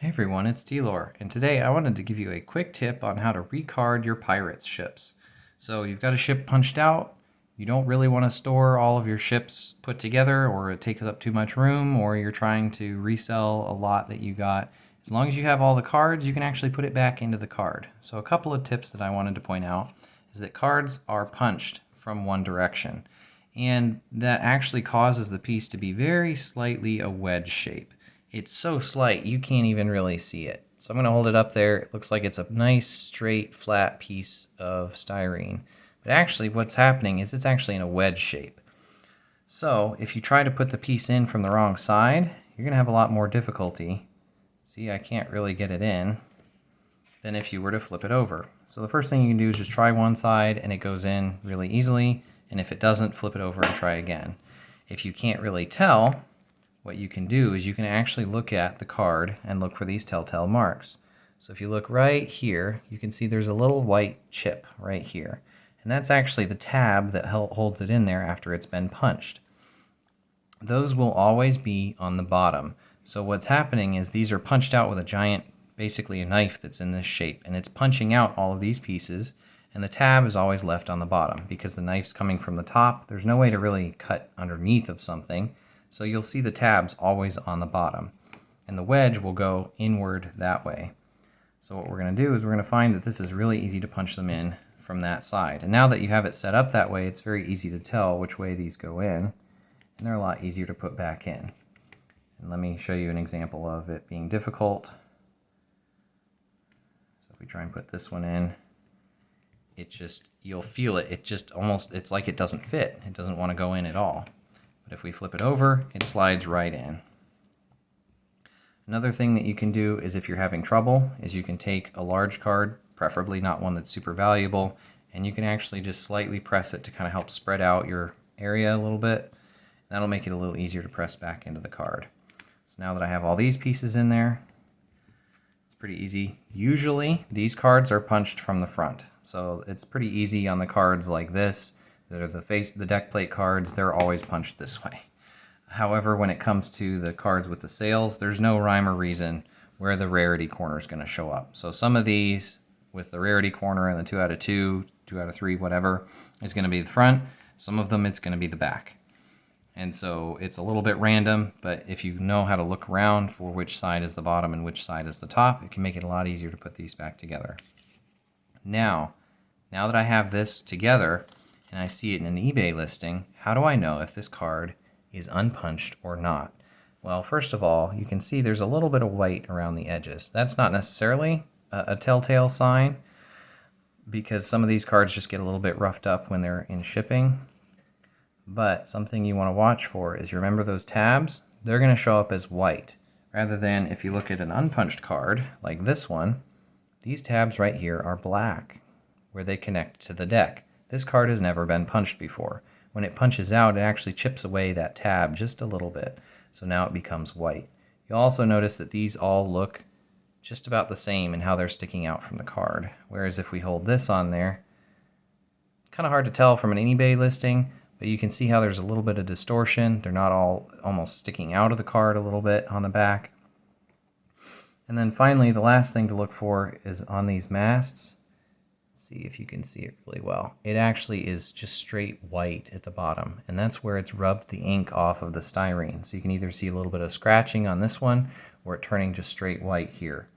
Hey everyone, it's Delor, and today I wanted to give you a quick tip on how to recard your Pirates ships. So you've got a ship punched out, you don't really want to store all of your ships put together or it takes up too much room, or you're trying to resell a lot that you got. As long as you have all the cards, you can actually put it back into the card. So a couple of tips that I wanted to point out is that cards are punched from one direction, and that actually causes the piece to be very slightly a wedge shape. It's so slight you can't even really see it. So I'm going to hold it up there. It looks like it's a nice straight flat piece of styrene. But actually what's happening is it's actually in a wedge shape. So if you try to put the piece in from the wrong side, you're going to have a lot more difficulty. See, I can't really get it in than if you were to flip it over. So the first thing you can do is just try one side and it goes in really easily. And if it doesn't, flip it over and try again. If you can't really tell, what you can do is you can actually look at the card and look for these telltale marks. So if you look right here, you can see there's a little white chip right here. And that's actually the tab that holds it in there after it's been punched. Those will always be on the bottom. So what's happening is these are punched out with a giant, basically a knife that's in this shape, and it's punching out all of these pieces, and the tab is always left on the bottom because the knife's coming from the top. There's no way to really cut underneath of something. So you'll see the tabs always on the bottom, and the wedge will go inward that way. So what we're going to do is we're going to find that this is really easy to punch them in from that side. And now that you have it set up that way, it's very easy to tell which way these go in, and they're a lot easier to put back in. And let me show you an example of it being difficult. So if we try and put this one in, it just, you'll feel it, it just almost, it's like it doesn't fit. It doesn't want to go in at all. But if we flip it over, it slides right in. Another thing that you can do is if you're having trouble, is you can take a large card, preferably not one that's super valuable, and you can actually just slightly press it to kind of help spread out your area a little bit. That'll make it a little easier to press back into the card. So now that I have all these pieces in there, it's pretty easy. Usually these cards are punched from the front, so it's pretty easy on the cards like this. That are the deck plate cards, they're always punched this way. However, when it comes to the cards with the sales, there's no rhyme or reason where the rarity corner is going to show up. So some of these, with the rarity corner and the 2 out of 2, 2 out of 3, whatever, is going to be the front. Some of them, it's going to be the back. And so it's a little bit random, but if you know how to look around for which side is the bottom and which side is the top, it can make it a lot easier to put these back together. Now that I have this together, and I see it in an eBay listing, how do I know if this card is unpunched or not? Well, first of all, you can see there's a little bit of white around the edges. That's not necessarily a telltale sign, because some of these cards just get a little bit roughed up when they're in shipping. But something you want to watch for is, you remember those tabs? They're going to show up as white, rather than if you look at an unpunched card, like this one, these tabs right here are black, where they connect to the deck. This card has never been punched before. When it punches out, it actually chips away that tab just a little bit. So now it becomes white. You'll also notice that these all look just about the same in how they're sticking out from the card. Whereas if we hold this on there, it's kind of hard to tell from an eBay listing, but you can see how there's a little bit of distortion. They're not all almost sticking out of the card a little bit on the back. And then finally, the last thing to look for is on these masts. See if you can see it really well. It actually is just straight white at the bottom, and that's where it's rubbed the ink off of the styrene. So you can either see a little bit of scratching on this one, or it turning just straight white here.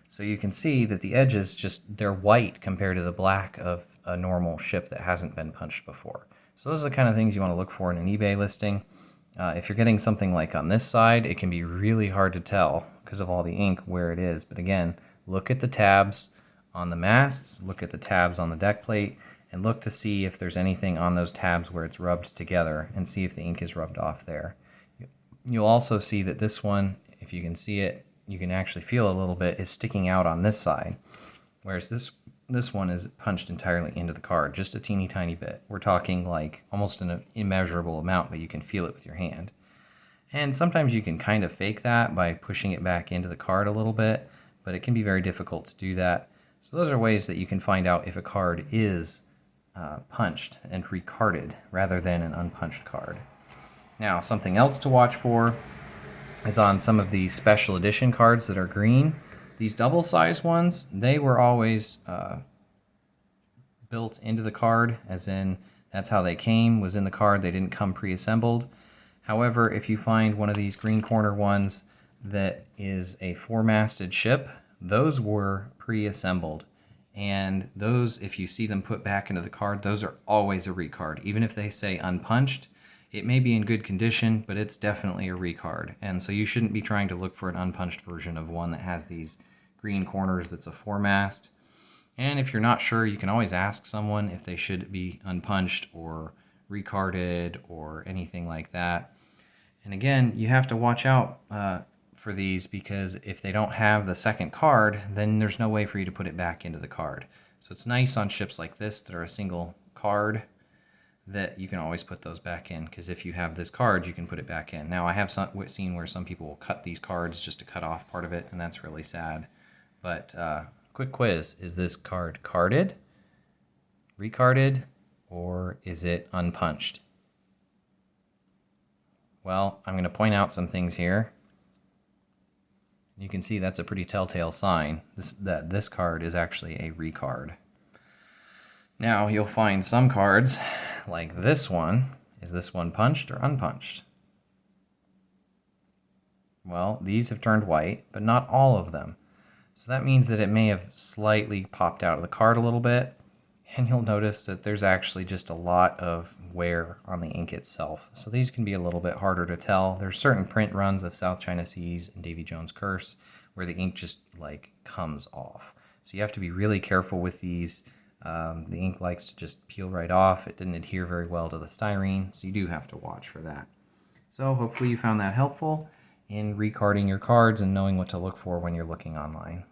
So you can see that the edges they're white compared to the black of a normal ship that hasn't been punched before. So those are the kind of things you want to look for in an eBay listing. If you're getting something like on this side, it can be really hard to tell because of all the ink where it is. But again, look at the tabs on the masts, look at the tabs on the deck plate, and look to see if there's anything on those tabs where it's rubbed together, and see if the ink is rubbed off there. You'll also see that this one, if you can see it, you can actually feel a little bit, is sticking out on this side, whereas this one is punched entirely into the card, just a teeny tiny bit. We're talking like almost an immeasurable amount, but you can feel it with your hand. And sometimes you can kind of fake that by pushing it back into the card a little bit, but it can be very difficult to do that. So those are ways that you can find out if a card is punched and recarded rather than an unpunched card. Now, something else to watch for is on some of these special edition cards that are green. These double-sized ones, they were always built into the card, as in that's how they came, was in the card. They didn't come pre-assembled. However, if you find one of these green corner ones that is a 4-masted ship, those were pre-assembled. And those, if you see them put back into the card, those are always a recard. Even if they say unpunched, it may be in good condition, but it's definitely a recard. And so you shouldn't be trying to look for an unpunched version of one that has these green corners that's a 4-mast. And if you're not sure, you can always ask someone if they should be unpunched or recarded or anything like that. And again, you have to watch out for these, because if they don't have the second card, then there's no way for you to put it back into the card. So it's nice on ships like this that are a single card that you can always put those back in, because if you have this card, you can put it back in. Now, I have seen where some people will cut these cards just to cut off part of it, and that's really sad. But quick quiz, is this card carded, recarded, or is it unpunched? Well, I'm going to point out some things here. You can see that's a pretty telltale sign that this card is actually a recard. Now, you'll find some cards, like this one. Is this one punched or unpunched? Well, these have turned white, but not all of them. So that means that it may have slightly popped out of the card a little bit, and you'll notice that there's actually just a lot of wear on the ink itself. So these can be a little bit harder to tell. There's certain print runs of South China Seas and Davy Jones' Curse where the ink just like comes off. So you have to be really careful with these. The ink likes to just peel right off. It didn't adhere very well to the styrene, so you do have to watch for that. So hopefully you found that helpful in recarding your cards and knowing what to look for when you're looking online.